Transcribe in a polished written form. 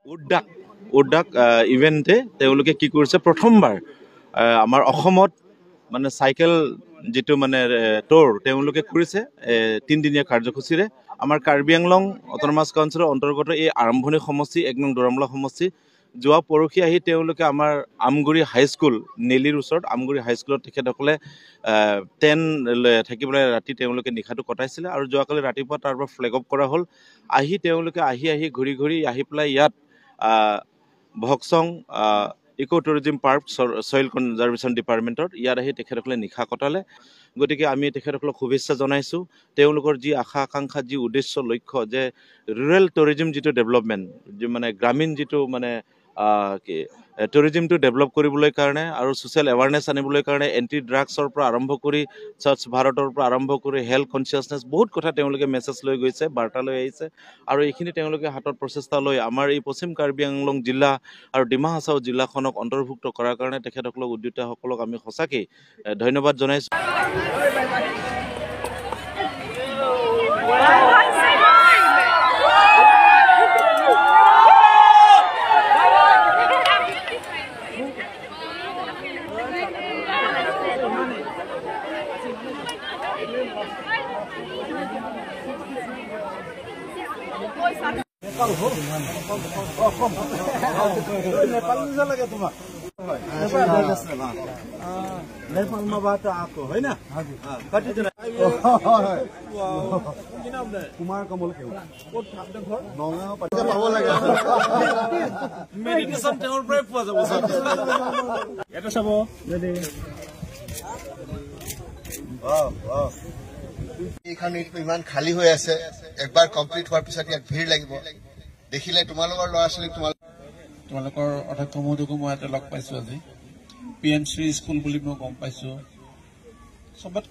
উদ্যাক ইভেণ্টে তেওঁলোকে কি কৰিছে প্ৰথমবাৰ আমাৰ অসমত মানে চাইকেল যিটো মানে ট'ৰ তেওঁলোকে কৰিছে 3 দিনীয়া কাৰ্যসূচীৰে আমাৰ কাৰ্বি আংলং অট'নমাছ কাউন্সিলৰ অন্তৰ্গত এই আৰম্ভণি সমষ্টি 1 নং দৰমলা সমষ্টি যোৱা পৰহি আহি তেওঁলোকে আমাৰ আমগুৰি হাইস্কুল নেলিৰ ওচৰত আমগুৰি হাইস্কুলত তেখেতসকলে 10 থাকিবলৈ ৰাতি তেওঁলোকে নিশাটো কটাইছিলে আৰু যোৱাকালি ৰাতিপুৱা তাৰ পৰা ফ্লেগ অফ কৰা হ'ল আহি তেওঁলোকে আহি ঘূৰি আহি পেলাই ইয়াত Bhokchong eco tourism park soil conservation ডিপাৰ্টমেণ্টত ইয়াত আহি তেখেতসকলে নিশা কটালে গতিকে আমি তেখেতসকলক শুভেচ্ছা জনাইছোঁ তেওঁলোকৰ যি আশা আকাংক্ষা যি উদ্দেশ্য লক্ষ্য যে ৰুৰেল টুৰিজিম যিটো ডেভেলপমেণ্ট মানে গ্ৰামীণ যিটো মানে টুৰিজিমটো ডেভেলপ কৰিবলৈ কাৰণে আৰু ছ'চিয়েল এৱাৰনেছ আনিবলৈ কাৰণে এণ্টি ড্ৰাগছৰ পৰা আৰম্ভ কৰি স্বচ্ছ ভাৰতৰ পৰা আৰম্ভ কৰি হেল্থ কনচিয়াছনেছ বহুত কথা তেওঁলোকে মেছেজ লৈ গৈছে বাৰ্তা লৈ আহিছে আৰু এইখিনি তেওঁলোকে হাতত প্ৰচেষ্টা লৈ আমাৰ এই পশ্চিম কাৰ্বি আংলং জিলা আৰু ডিমা হাছাও জিলাখনক অন্তৰ্ভুক্ত কৰাৰ কাৰণে তেখেতসকলক উদ্যোক্তাসকলক আমি সঁচাকৈ ধন্যবাদ জনাইছোঁ। কুমাৰ কমল মেডিটেশ্যন তেওঁৰ পৰাই পোৱা যাব এটা চাব এইখন ইমান খালী হৈ আছে একবাৰ কমপ্লিট হোৱাৰ পিছত ইয়াত ভিৰ লাগিব দেখিলে তোমালোকৰ ল'ৰা ছোৱালীক তোমালোকৰ অধ্যক্ষ মহোদয়কো মই ইয়াতে লগ পাইছো আজি PN শ্ৰী স্কুল বুলি মই গম পাইছো চবত